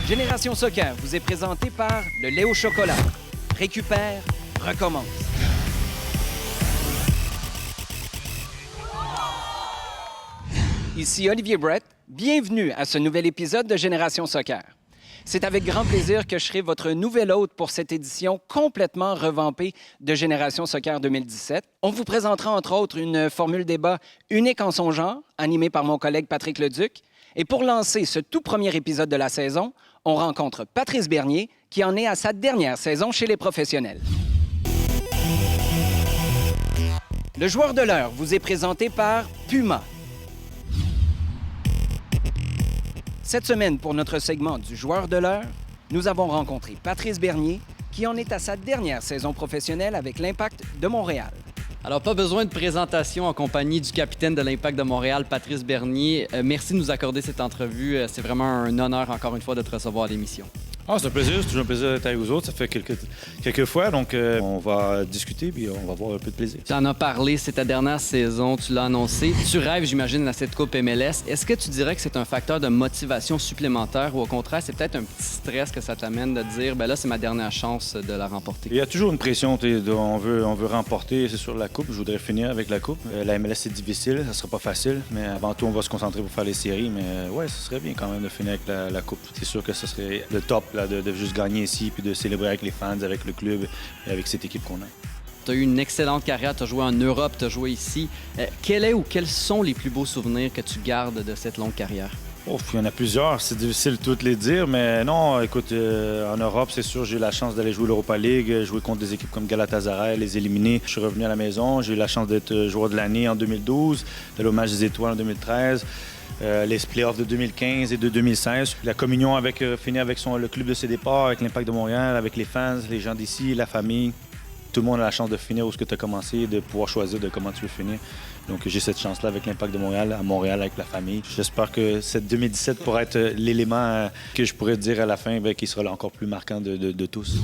Génération Soccer vous est présenté par le lait au chocolat. Récupère, recommence. Ici Olivier Brett. Bienvenue à ce nouvel épisode de Génération Soccer. C'est avec grand plaisir que je serai votre nouvel hôte pour cette édition complètement revampée de Génération Soccer 2017. On vous présentera entre autres une formule débat unique en son genre, animée par mon collègue Patrick Leduc. Et pour lancer ce tout premier épisode de la saison, on rencontre Patrice Bernier, qui en est à sa dernière saison chez les professionnels. Le joueur de l'heure vous est présenté par Puma. Cette semaine, pour notre segment du joueur de l'heure, nous avons rencontré Patrice Bernier, qui en est à sa dernière saison professionnelle avec l'Impact de Montréal. Alors, pas besoin de présentation en compagnie du capitaine de l'Impact de Montréal, Patrice Bernier. Merci de nous accorder cette entrevue. C'est vraiment un honneur, encore une fois, de te recevoir à l'émission. C'est un plaisir. C'est toujours un plaisir d'être avec vous autres. Ça fait quelques fois, donc on va discuter puis on va avoir un peu de plaisir. Tu en as parlé, c'est ta dernière saison, tu l'as annoncé. Tu rêves, j'imagine, à cette Coupe MLS. Est-ce que tu dirais que c'est un facteur de motivation supplémentaire ou au contraire, c'est peut-être un petit stress que ça t'amène de dire, ben là, c'est ma dernière chance de la remporter? Il y a toujours une pression. On veut remporter, c'est sûr, la Coupe. Je voudrais finir avec la Coupe. La MLS, c'est difficile. Ça sera pas facile, mais avant tout, on va se concentrer pour faire les séries. Mais ouais, ce serait bien quand même de finir avec la Coupe. C'est sûr que ce serait le top. De juste gagner ici, puis de célébrer avec les fans, avec le club, avec cette équipe qu'on a. Tu as eu une excellente carrière, tu as joué en Europe, tu as joué ici. Quels sont les plus beaux souvenirs que tu gardes de cette longue carrière? Il y en a plusieurs, c'est difficile de toutes les dire, mais non, écoute, en Europe, c'est sûr, j'ai eu la chance d'aller jouer l'Europa League, jouer contre des équipes comme Galatasaray, les éliminer. Je suis revenu à la maison, j'ai eu la chance d'être joueur de l'année en 2012, d'aller au match des Étoiles en 2013. Les playoffs de 2015 et de 2016. La communion finir avec le club de ses départs, avec l'Impact de Montréal, avec les fans, les gens d'ici, la famille. Tout le monde a la chance de finir où tu as commencé, de pouvoir choisir de comment tu veux finir. Donc j'ai cette chance-là avec l'Impact de Montréal, à Montréal avec la famille. J'espère que cette 2017 pourra être l'élément que je pourrais dire à la fin qui sera encore plus marquant de tous.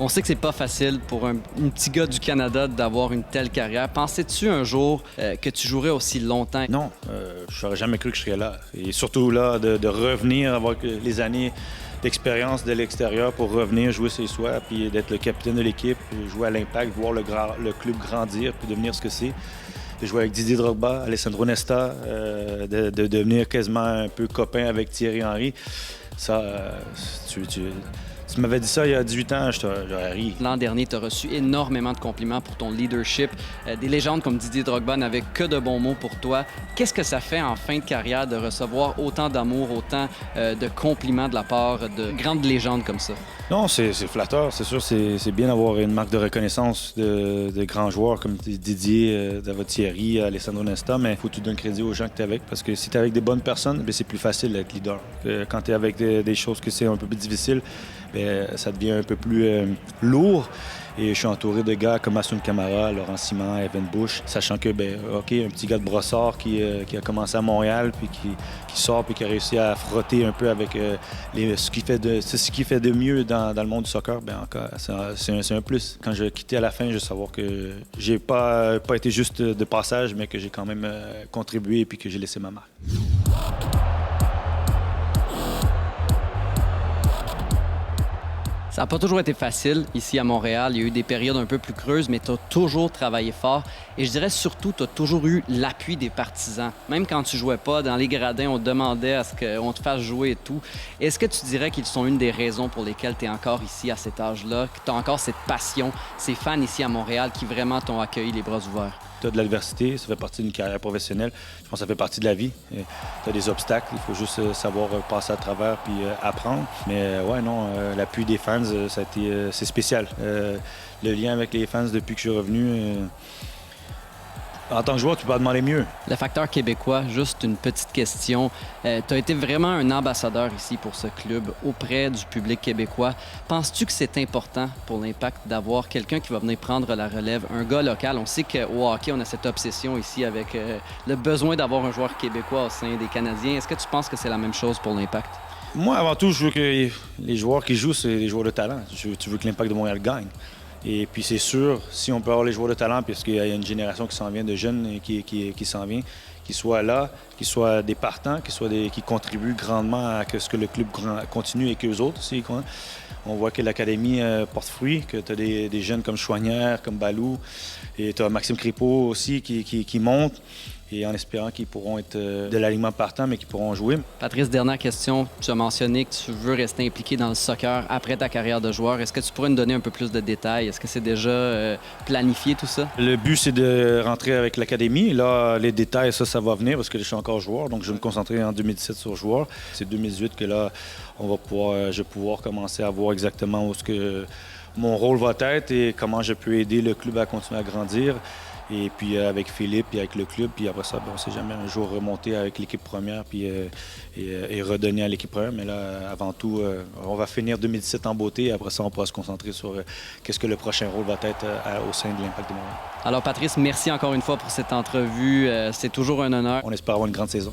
On sait que c'est pas facile pour un petit gars du Canada d'avoir une telle carrière. Pensais-tu un jour que tu jouerais aussi longtemps? Non, je n'aurais jamais cru que je serais là. Et surtout là, de revenir, avoir les années d'expérience de l'extérieur pour revenir jouer chez soi, puis d'être le capitaine de l'équipe, jouer à l'Impact, voir le club grandir, puis devenir ce que c'est. De jouer avec Didier Drogba, Alessandro Nesta, de devenir quasiment un peu copain avec Thierry Henry. Ça, si tu m'avais dit ça il y a 18 ans, j'aurais ri. L'an dernier, tu as reçu énormément de compliments pour ton leadership. Des légendes comme Didier Drogba n'avaient que de bons mots pour toi. Qu'est-ce que ça fait en fin de carrière de recevoir autant d'amour, autant de compliments de la part de grandes légendes comme ça? Non, c'est flatteur. C'est sûr, c'est bien d'avoir une marque de reconnaissance de grands joueurs comme Didier, David Thierry, Alessandro Nesta, mais il faut que tu donnes crédit aux gens que tu es avec, parce que si tu es avec des bonnes personnes, c'est plus facile d'être leader. Quand tu es avec des choses que c'est un peu plus difficile, ça devient un peu plus lourd. Et je suis entouré de gars comme Assun Camara, Laurent Simon, Evan Bush, sachant que, un petit gars de Brossard qui a commencé à Montréal, puis qui sort, puis qui a réussi à frotter un peu avec ce qui fait de mieux dans le monde du soccer, encore, c'est un plus. Quand je quittais à la fin, je veux savoir que j'ai pas été juste de passage, mais que j'ai quand même contribué et puis que j'ai laissé ma marque. Ça n'a pas toujours été facile ici à Montréal. Il y a eu des périodes un peu plus creuses, mais tu as toujours travaillé fort. Et je dirais surtout, tu as toujours eu l'appui des partisans. Même quand tu jouais pas, dans les gradins, on te demandait à ce qu'on te fasse jouer et tout. Est-ce que tu dirais qu'ils sont une des raisons pour lesquelles tu es encore ici à cet âge-là, que tu as encore cette passion, ces fans ici à Montréal qui vraiment t'ont accueilli les bras ouverts? Tu as de l'adversité, ça fait partie d'une carrière professionnelle. Je pense que ça fait partie de la vie. Tu as des obstacles, il faut juste savoir passer à travers puis apprendre. Mais l'appui des fans, c'est spécial. Le lien avec les fans depuis que je suis revenu, en tant que joueur, tu peux pas demander mieux. Le facteur québécois, juste une petite question. Tu as été vraiment un ambassadeur ici pour ce club auprès du public québécois. Penses-tu que c'est important pour l'Impact d'avoir quelqu'un qui va venir prendre la relève, un gars local? On sait qu'au hockey, on a cette obsession ici avec le besoin d'avoir un joueur québécois au sein des Canadiens. Est-ce que tu penses que c'est la même chose pour l'Impact? Moi, avant tout, je veux que les joueurs qui jouent, c'est des joueurs de talent. Tu veux que l'Impact de Montréal gagne. Et puis c'est sûr, si on peut avoir les joueurs de talent, puisqu'il y a une génération qui s'en vient, de jeunes qui s'en vient, qu'ils soient là, qu'ils soient des partants, qui contribuent grandement à ce que le club continue et qu'eux autres aussi. On voit que l'académie porte fruit, que tu as des jeunes comme Chouanière, comme Balou, et tu as Maxime Crépeau aussi qui monte. Et en espérant qu'ils pourront être de l'alignement partant, mais qu'ils pourront jouer. Patrice, dernière question. Tu as mentionné que tu veux rester impliqué dans le soccer après ta carrière de joueur. Est-ce que tu pourrais nous donner un peu plus de détails? Est-ce que c'est déjà planifié tout ça? Le but, c'est de rentrer avec l'académie. Là, les détails, ça va venir parce que je suis encore joueur. Donc, je vais me concentrer en 2017 sur joueur. C'est 2018 que là, je vais pouvoir commencer à voir exactement où mon rôle va être et comment je peux aider le club à continuer à grandir. Et puis avec Philippe et avec le club, puis après ça, on ne sait jamais un jour remonter avec l'équipe première puis, et redonner à l'équipe première. Mais là, avant tout, on va finir 2017 en beauté et après ça, on pourra se concentrer sur qu'est-ce que le prochain rôle va être au sein de l'Impact de Montréal. Alors Patrice, merci encore une fois pour cette entrevue. C'est toujours un honneur. On espère avoir une grande saison.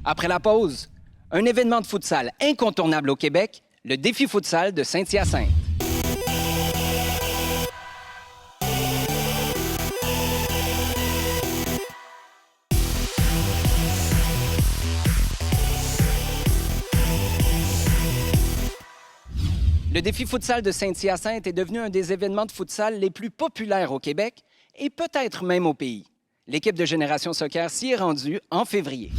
Après la pause, un événement de futsal incontournable au Québec, le défi futsal de Saint-Hyacinthe. Le défi futsal de Saint-Hyacinthe est devenu un des événements de futsal les plus populaires au Québec et peut-être même au pays. L'équipe de Génération Soccer s'y est rendue en février.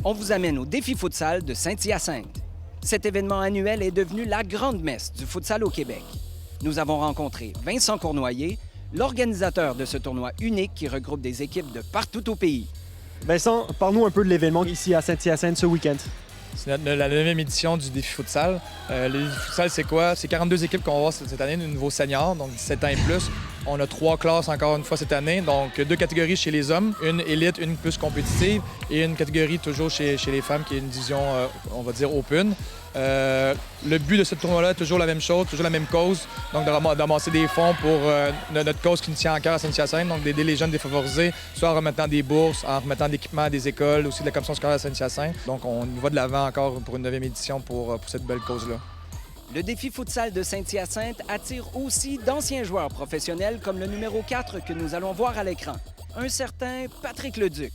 On vous amène au défi futsal de Saint-Hyacinthe. Cet événement annuel est devenu la grande messe du futsal au Québec. Nous avons rencontré Vincent Cournoyer, l'organisateur de ce tournoi unique qui regroupe des équipes de partout au pays. Vincent, parle-nous un peu de l'événement ici à Saint-Hyacinthe ce week-end. C'est la 9e édition du défi futsal. Le défi futsal, c'est quoi? C'est 42 équipes qu'on va voir cette année, de nouveau senior, donc 17 ans et plus. On a 3 classes encore une fois cette année, donc 2 catégories chez les hommes, une élite, une plus compétitive, et une catégorie toujours chez les femmes qui est une division, on va dire, open. Le but de ce tournoi-là est toujours la même chose, toujours la même cause, donc d'amasser des fonds pour notre cause qui nous tient à cœur à Saint-Hyacinthe, donc d'aider les jeunes défavorisés, soit en remettant des bourses, en remettant de l'équipement à des écoles, aussi de la commission scolaire à Saint-Hyacinthe. Donc on va de l'avant encore pour une 9e édition pour cette belle cause-là. Le défi futsal de Saint-Hyacinthe attire aussi d'anciens joueurs professionnels comme le numéro 4 que nous allons voir à l'écran, un certain Patrick Leduc,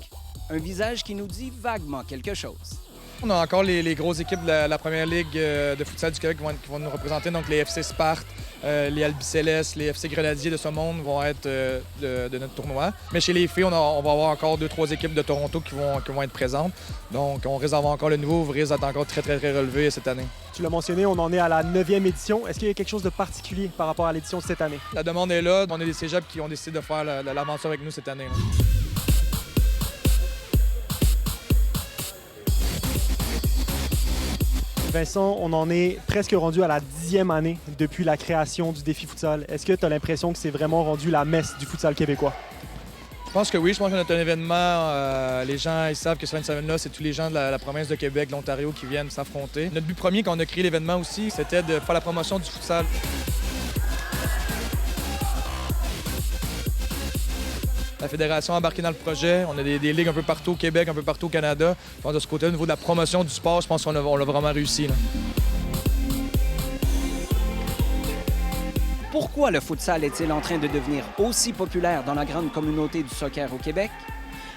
un visage qui nous dit vaguement quelque chose. On a encore les grosses équipes de la première ligue de futsal du Québec qui vont nous représenter, donc les FC Sparte, les Albicelestes, les FC Grenadiers de ce monde vont être de notre tournoi. Mais chez les filles, on va avoir encore 2-3 équipes de Toronto qui vont être présentes. Donc on risque d'avoir encore le nouveau, risque d'être encore très relevé cette année. Tu l'as mentionné, on en est à la 9e édition. Est-ce qu'il y a quelque chose de particulier par rapport à l'édition de cette année? La demande est là. On a des cégeps qui ont décidé de faire l'aventure avec nous cette année. Vincent, on en est presque rendu à la 10e année depuis la création du défi futsal. Est-ce que tu as l'impression que c'est vraiment rendu la messe du futsal québécois? Je pense que oui. Je pense que notre événement, les gens ils savent que sur une semaine-là, c'est tous les gens de la province de Québec, de l'Ontario qui viennent s'affronter. Notre but premier quand on a créé l'événement aussi, c'était de faire la promotion du futsal. La fédération a embarqué dans le projet. On a des ligues un peu partout au Québec, un peu partout au Canada. Je pense de ce côté, au niveau de la promotion du sport, je pense qu'on l'a vraiment réussi. Là. Pourquoi le futsal est-il en train de devenir aussi populaire dans la grande communauté du soccer au Québec?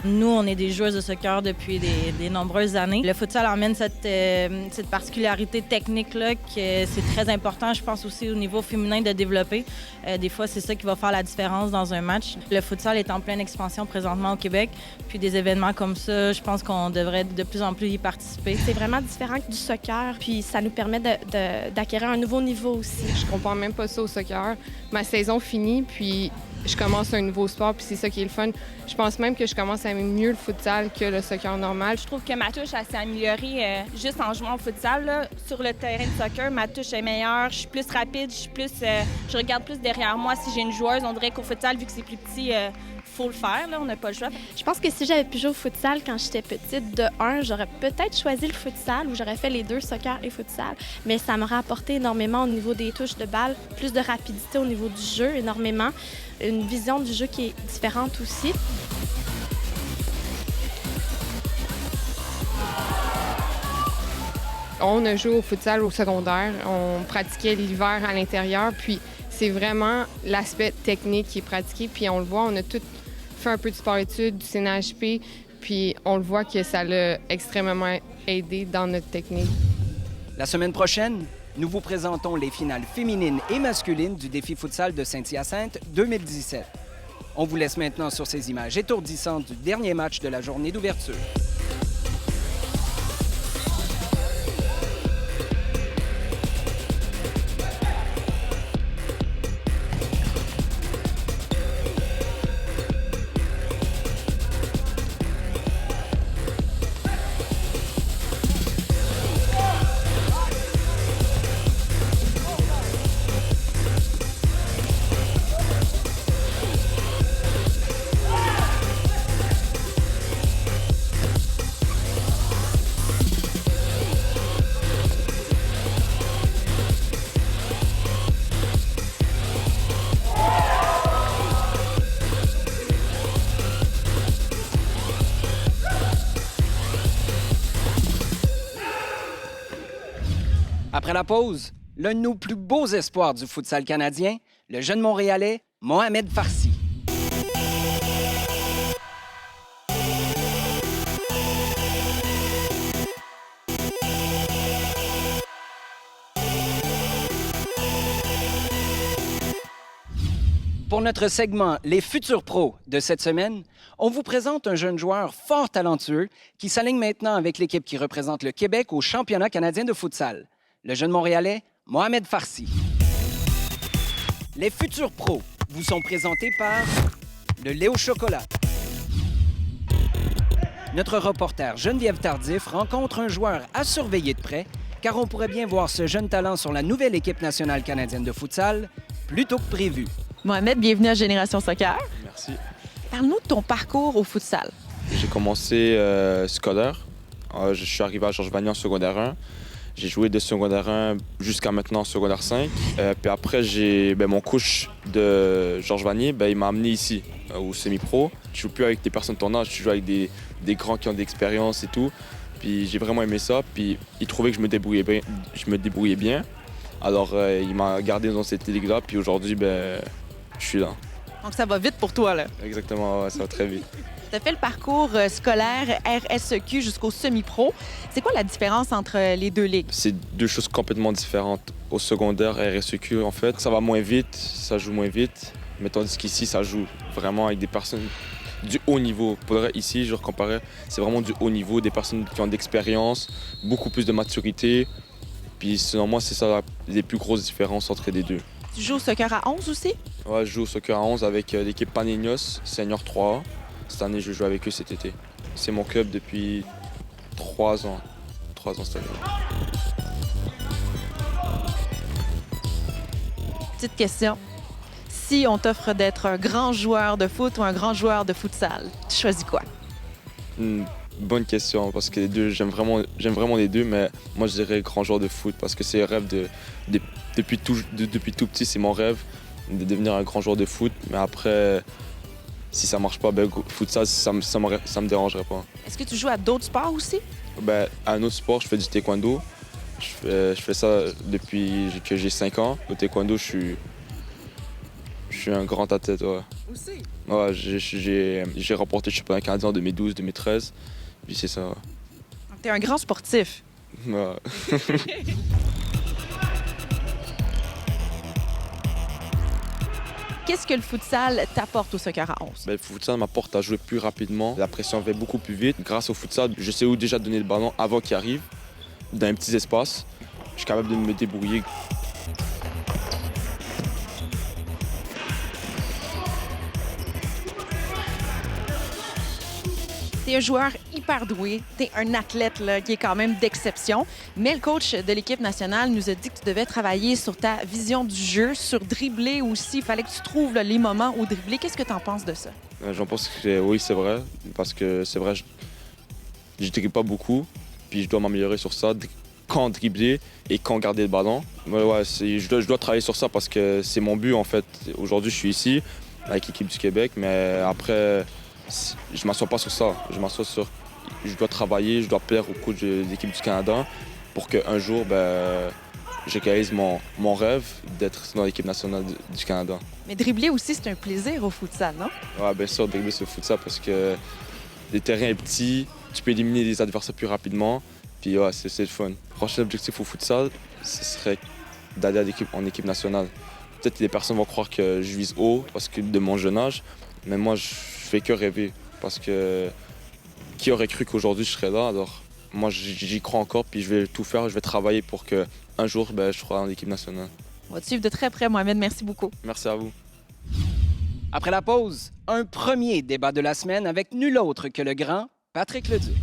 Nous, on est des joueuses de soccer depuis des nombreuses années. Le futsal emmène cette particularité technique-là que c'est très important, je pense aussi au niveau féminin de développer. Des fois, c'est ça qui va faire la différence dans un match. Le futsal est en pleine expansion présentement au Québec. Puis des événements comme ça, je pense qu'on devrait de plus en plus y participer. C'est vraiment différent du soccer, puis ça nous permet d'acquérir un nouveau niveau aussi. Je comprends même pas ça au soccer. Ma saison finit, puis je commence un nouveau sport, puis c'est ça qui est le fun. Je pense même que je commence à aimer mieux le futsal que le soccer normal. Je trouve que ma touche s'est améliorée juste en jouant au futsal. Là. Sur le terrain de soccer, ma touche est meilleure, je suis plus rapide, je regarde plus derrière moi. Si j'ai une joueuse, on dirait qu'au futsal, vu que c'est plus petit, faut le faire, là, on n'a pas le choix. Je pense que si j'avais pu jouer au futsal quand j'étais petite, de un, j'aurais peut-être choisi le futsal ou j'aurais fait les deux, soccer et futsal. Mais ça m'aurait apporté énormément au niveau des touches de balle, plus de rapidité au niveau du jeu, énormément. Une vision du jeu qui est différente aussi. On a joué au futsal au secondaire. On pratiquait l'hiver à l'intérieur. Puis c'est vraiment l'aspect technique qui est pratiqué. Puis on le voit, on a tout fait un peu de sport-études, du CNHP. Puis on le voit que ça l'a extrêmement aidé dans notre technique. La semaine prochaine, nous vous présentons les finales féminines et masculines du défi futsal de Saint-Hyacinthe 2017. On vous laisse maintenant sur ces images étourdissantes du dernier match de la journée d'ouverture. Après la pause, l'un de nos plus beaux espoirs du futsal canadien, le jeune Montréalais Mohamed Farsi. Pour notre segment Les futurs pros de cette semaine, on vous présente un jeune joueur fort talentueux qui s'aligne maintenant avec l'équipe qui représente le Québec au championnat canadien de futsal. Le jeune Montréalais, Mohamed Farsi. Les futurs pros vous sont présentés par le lait au chocolat. Notre reporter Geneviève Tardif rencontre un joueur à surveiller de près, car on pourrait bien voir ce jeune talent sur la nouvelle équipe nationale canadienne de futsal plus tôt que prévu. Mohamed, bienvenue à Génération Soccer. Merci. Parle-nous de ton parcours au futsal. J'ai commencé scolaire. Je suis arrivé à Georges Vanier en secondaire 1. J'ai joué de secondaire 1 jusqu'à maintenant secondaire 5. Puis après, mon coach de Georges Vanier, il m'a amené ici, au semi-pro. Tu joues plus avec des personnes de ton âge, tu joues avec des grands qui ont de l'expérience et tout. Puis j'ai vraiment aimé ça. Puis il trouvait que je me débrouillais bien. Alors il m'a gardé dans cette ligue-là. Puis aujourd'hui, je suis là. Donc ça va vite pour toi, là. Exactement, ouais, ça va très vite. Tu as fait le parcours scolaire RSEQ jusqu'au semi-pro. C'est quoi la différence entre les deux ligues? C'est deux choses complètement différentes. Au secondaire, RSEQ, en fait, ça va moins vite, ça joue moins vite. Mais tandis qu'ici, ça joue vraiment avec des personnes du haut niveau. Ici, je comparais, c'est vraiment du haut niveau, des personnes qui ont d'expérience, beaucoup plus de maturité. Puis selon moi, c'est ça les plus grosses différences entre les deux. Tu joues au soccer à 11 aussi? Ouais, je joue au soccer à 11 avec l'équipe Panenios, Senior 3A. Cette année, je joue avec eux cet été. C'est mon club depuis 3 ans. 3 ans cette année. Petite question. Si on t'offre d'être un grand joueur de foot ou un grand joueur de futsal, tu choisis quoi? Bonne question, parce que les deux, j'aime vraiment les deux, mais moi, je dirais grand joueur de foot, parce que c'est le rêve depuis tout petit, c'est mon rêve de devenir un grand joueur de foot. Mais après, si ça marche pas, futsal, ça me dérangerait pas. Est-ce que tu joues à d'autres sports aussi? À un autre sport, je fais du taekwondo. Je fais ça depuis que j'ai 5 ans. Au taekwondo, je suis un grand athlète, ouais. Aussi? Ouais, j'ai remporté le championnat canadien en 2012-2013. Puis c'est ça, ouais. Donc, t'es un grand sportif. Ouais. Qu'est-ce que le futsal t'apporte au soccer à 11? Le futsal m'apporte à jouer plus rapidement. La pression va beaucoup plus vite. Grâce au futsal, je sais où déjà donner le ballon avant qu'il arrive, dans un petit espace. Je suis capable de me débrouiller. T'es un joueur super doué, tu es un athlète là, qui est quand même d'exception, mais le coach de l'équipe nationale nous a dit que tu devais travailler sur ta vision du jeu, sur dribbler aussi. Il fallait que tu trouves là, les moments où dribbler. Qu'est-ce que tu en penses de ça? J'en pense que oui, c'est vrai, parce que c'est vrai, je dribble pas beaucoup, puis je dois m'améliorer sur ça, quand dribbler et quand garder le ballon. Je dois travailler sur ça parce que c'est mon but en fait. Aujourd'hui, je suis ici avec l'équipe du Québec, mais après, je m'assois pas sur ça. Je m'assois sur, je dois travailler, je dois plaire au coach de l'équipe du Canada pour qu'un jour, je réalise mon rêve d'être dans l'équipe nationale du Canada. Mais dribbler aussi, c'est un plaisir au futsal, non? Oui, bien sûr, dribbler c'est le futsal parce que le terrain est petit, tu peux éliminer les adversaires plus rapidement, puis ouais, c'est le fun. Le prochain objectif au futsal, ce serait d'aller en équipe nationale. Peut-être que les personnes vont croire que je vise haut parce que de mon jeune âge, mais moi, je fais que rêver parce que qui aurait cru qu'aujourd'hui je serais là? Alors, moi, j'y crois encore, puis je vais tout faire, je vais travailler pour qu'un jour, je sois en équipe nationale. On va te suivre de très près, Mohamed. Merci beaucoup. Merci à vous. Après la pause, un premier débat de la semaine avec nul autre que le grand Patrick Leduc.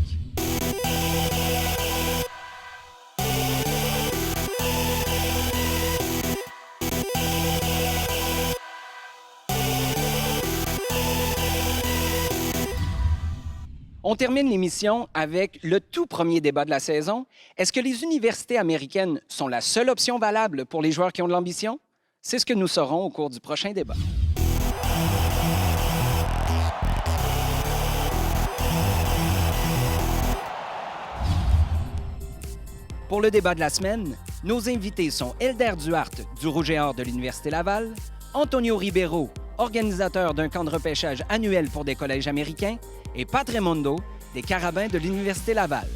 On termine l'émission avec le tout premier débat de la saison. Est-ce que les universités américaines sont la seule option valable pour les joueurs qui ont de l'ambition? C'est ce que nous saurons au cours du prochain débat. Pour le débat de la semaine, nos invités sont Elder Duarte du Rouge et Or de l'Université Laval, Antonio Ribeiro, organisateur d'un camp de repêchage annuel pour des collèges américains, et Pat Raimondo, des Carabins de l'Université Laval.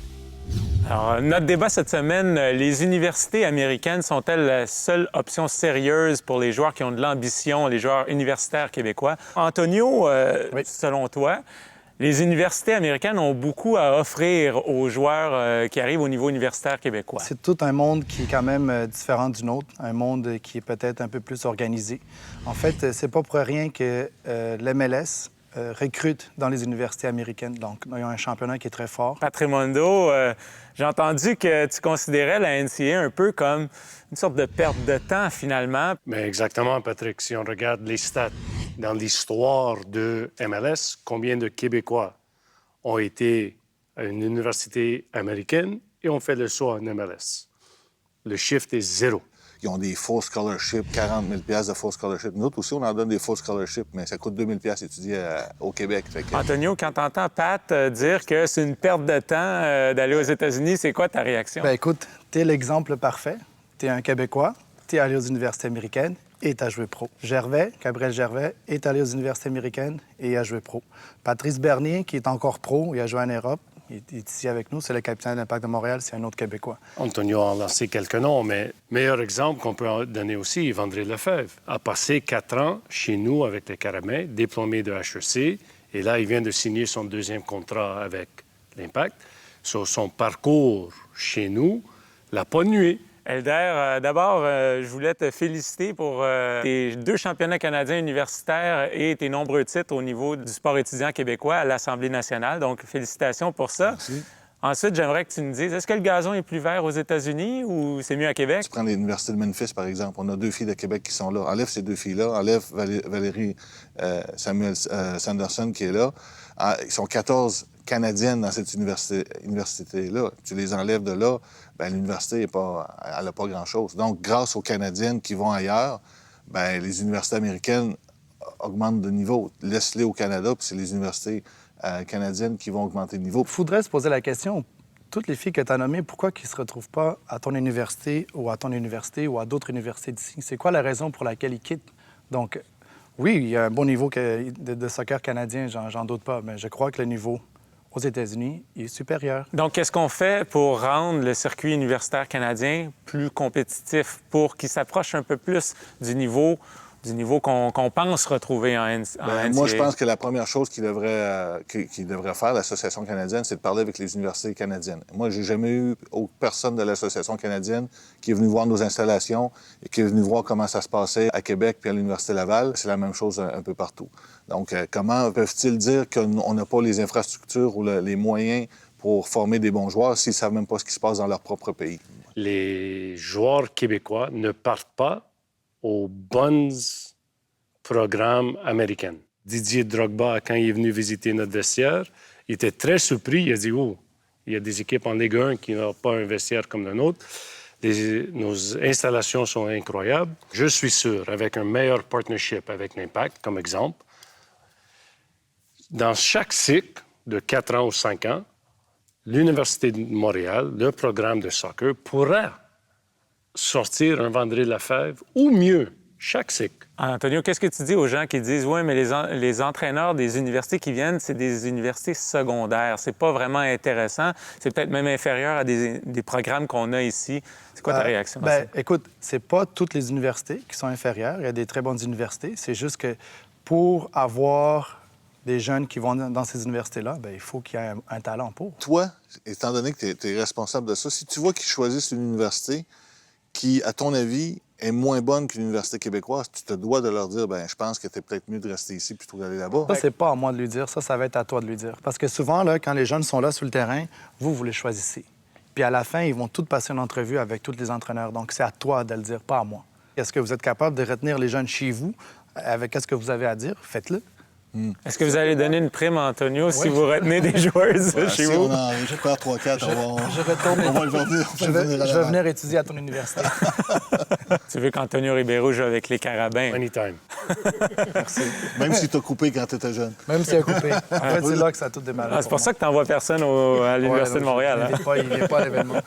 Alors, notre débat cette semaine, les universités américaines sont-elles la seule option sérieuse pour les joueurs qui ont de l'ambition, les joueurs universitaires québécois? Antonio, Oui. selon toi, les universités américaines ont beaucoup à offrir aux joueurs qui arrivent au niveau universitaire québécois. C'est tout un monde qui est quand même différent du nôtre, un monde qui est peut-être un peu plus organisé. En fait, c'est pas pour rien que l'MLS recrute dans les universités américaines. Donc, il y a un championnat qui est très fort. Patrimondo, j'ai entendu que tu considérais la NCAA un peu comme une sorte de perte de temps, finalement. Mais exactement, Patrick. Si on regarde les stats dans l'histoire de MLS, combien de Québécois ont été à une université américaine et ont fait le saut en MLS? Le chiffre est 0. Ils ont des full scholarships, 40 000 de full scholarships. Nous autres aussi, on en donne des full scholarships, mais ça coûte 2 000 étudier au Québec. Antonio, quand tu entends Pat dire que c'est une perte de temps d'aller aux États-Unis, c'est quoi ta réaction? Bien, écoute, t'es l'exemple parfait. T'es un Québécois, t'es allé aux universités américaines et t'as joué pro. Gabriel Gervais, est allé aux universités américaines et a joué pro. Patrice Bernier, qui est encore pro, il a joué en Europe. Il est ici avec nous, c'est le capitaine de l'Impact de Montréal, c'est un autre Québécois. Antonio a lancé quelques noms, mais meilleur exemple qu'on peut donner aussi, Yves-André Lefebvre a passé 4 ans chez nous avec les Carabins, diplômé de HEC, et là, il vient de signer son 2e contrat avec l'Impact. Sur son parcours chez nous l'a pas nué. Elder, d'abord, je voulais te féliciter pour tes 2 championnats canadiens universitaires et tes nombreux titres au niveau du sport étudiant québécois à l'Assemblée nationale. Donc, félicitations pour ça. Merci. Ensuite, j'aimerais que tu nous dises, est-ce que le gazon est plus vert aux États-Unis ou c'est mieux à Québec? Tu prends l'Université de Memphis, par exemple. On a 2 filles de Québec qui sont là. Enlève ces 2 filles-là. Enlève Valérie Samuel Sanderson qui est là. Ils sont 14 Canadiennes dans cette université-là. Tu les enlèves de là, bien, l'université elle n'a pas grand-chose. Donc, grâce aux Canadiennes qui vont ailleurs, bien, les universités américaines augmentent de niveau. Laisse-les au Canada, puis c'est les universités canadiennes qui vont augmenter de niveau. Il faudrait se poser la question, toutes les filles que tu as nommées, pourquoi qu'ils ne se retrouvent pas à ton université ou à d'autres universités d'ici? C'est quoi la raison pour laquelle ils quittent? Donc, oui, il y a un bon niveau de soccer canadien, j'en doute pas, mais je crois que le niveau aux États-Unis est supérieur. Donc, qu'est-ce qu'on fait pour rendre le circuit universitaire canadien plus compétitif, pour qu'il s'approche un peu plus du niveau du niveau qu'on pense retrouver en NCAA? Moi, je pense que la première chose qu'il devrait faire, l'Association canadienne, c'est de parler avec les universités canadiennes. Moi, j'ai jamais eu personne de l'Association canadienne qui est venu voir nos installations et qui est venu voir comment ça se passait à Québec puis à l'Université Laval. C'est la même chose un peu partout. Donc, comment peuvent-ils dire qu'on n'a pas les infrastructures ou les moyens pour former des bons joueurs s'ils ne savent même pas ce qui se passe dans leur propre pays? Les joueurs québécois ne partent pas aux bons programmes américains. Didier Drogba, quand il est venu visiter notre vestiaire, il était très surpris. Il a dit « Oh, il y a des équipes en Ligue 1 qui n'ont pas un vestiaire comme le nôtre. Nos installations sont incroyables. » Je suis sûr, avec un meilleur partnership avec l'Impact, comme exemple, dans chaque cycle de 4 ans ou 5 ans, l'Université de Montréal, le programme de soccer, pourra sortir un Vandré Lefebvre ou mieux, chaque cycle. Antonio, qu'est-ce que tu dis aux gens qui disent « Oui, mais les entraîneurs des universités qui viennent, c'est des universités secondaires. C'est pas vraiment intéressant. C'est peut-être même inférieur à des programmes qu'on a ici. » C'est quoi ta réaction à ça? Écoute, c'est pas toutes les universités qui sont inférieures. Il y a des très bonnes universités. C'est juste que pour avoir des jeunes qui vont dans ces universités-là, il faut qu'il y ait un talent pour. Toi, étant donné que tu es responsable de ça, si tu vois qu'ils choisissent une université qui, à ton avis, est moins bonne qu'une université québécoise, tu te dois de leur dire, je pense que tu es peut-être mieux de rester ici plutôt d'aller là-bas. Ça, c'est pas à moi de lui dire. Ça va être à toi de lui dire. Parce que souvent, là, quand les jeunes sont là sur le terrain, vous les choisissez. Puis à la fin, ils vont tous passer une entrevue avec tous les entraîneurs. Donc, c'est à toi de le dire, pas à moi. Est-ce que vous êtes capable de retenir les jeunes chez vous avec ce que vous avez à dire? Faites-le. Est-ce que vous allez donner une prime à Antonio si vous retenez des joueuses chez vous? Je perds 3-4, on va le venir. Je vais venir étudier à ton université. Tu veux qu'Antonio Ribeiro joue avec les Carabins? Anytime. Merci. Même si tu as coupé quand tu étais jeune. Même s'il a coupé. En fait, c'est là que ça a tout démarré. C'est pour ça que tu n'envoies personne à l'Université de Montréal. Il n'est pas à l'événement.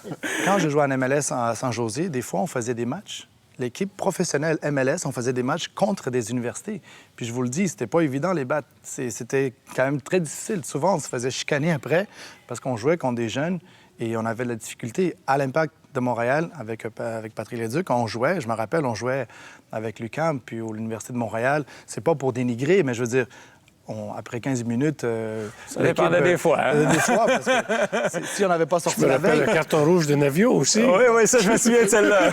Quand je jouais en MLS à Saint-José, des fois, on faisait des matchs. L'équipe professionnelle MLS, on faisait des matchs contre des universités. Puis je vous le dis, c'était pas évident les battre. C'était quand même très difficile. Souvent, on se faisait chicaner après parce qu'on jouait contre des jeunes et on avait de la difficulté. À l'Impact de Montréal, avec Patrick Leduc, quand on jouait, je me rappelle, on jouait avec l'UQAM puis à l'Université de Montréal. C'est pas pour dénigrer, mais je veux dire, après 15 minutes... ça dépendait des fois. Hein? Des fois, parce que si on n'avait pas sorti la veille... Le carton rouge de Navio aussi. Oui, ça, je me souviens de celle-là.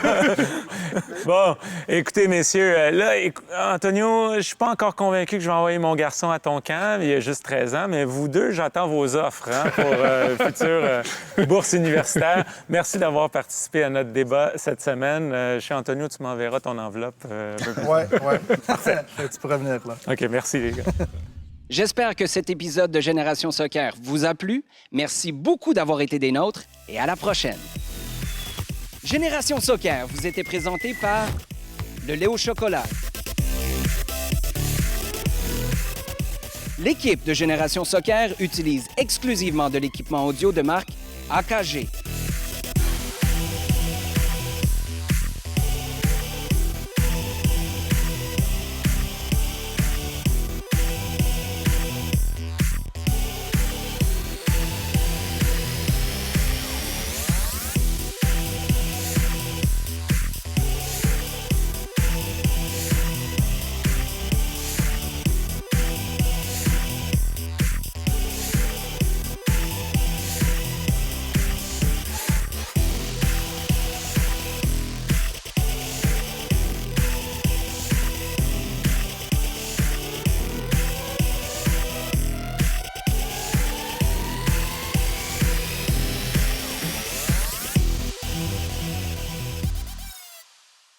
Bon, écoutez, messieurs, là, Antonio, je suis pas encore convaincu que je vais envoyer mon garçon à ton camp. Il a juste 13 ans, mais vous deux, j'attends vos offres pour future bourse universitaire. Merci d'avoir participé à notre débat cette semaine. Chez Antonio, tu m'enverras ton enveloppe un peu plus tard. Oui. Parfait. Tu pourrais venir, là. OK, merci, les gars. J'espère que cet épisode de Génération Soccer vous a plu. Merci beaucoup d'avoir été des nôtres et à la prochaine. Génération Soccer vous était présenté par le lait au chocolat. L'équipe de Génération Soccer utilise exclusivement de l'équipement audio de marque AKG.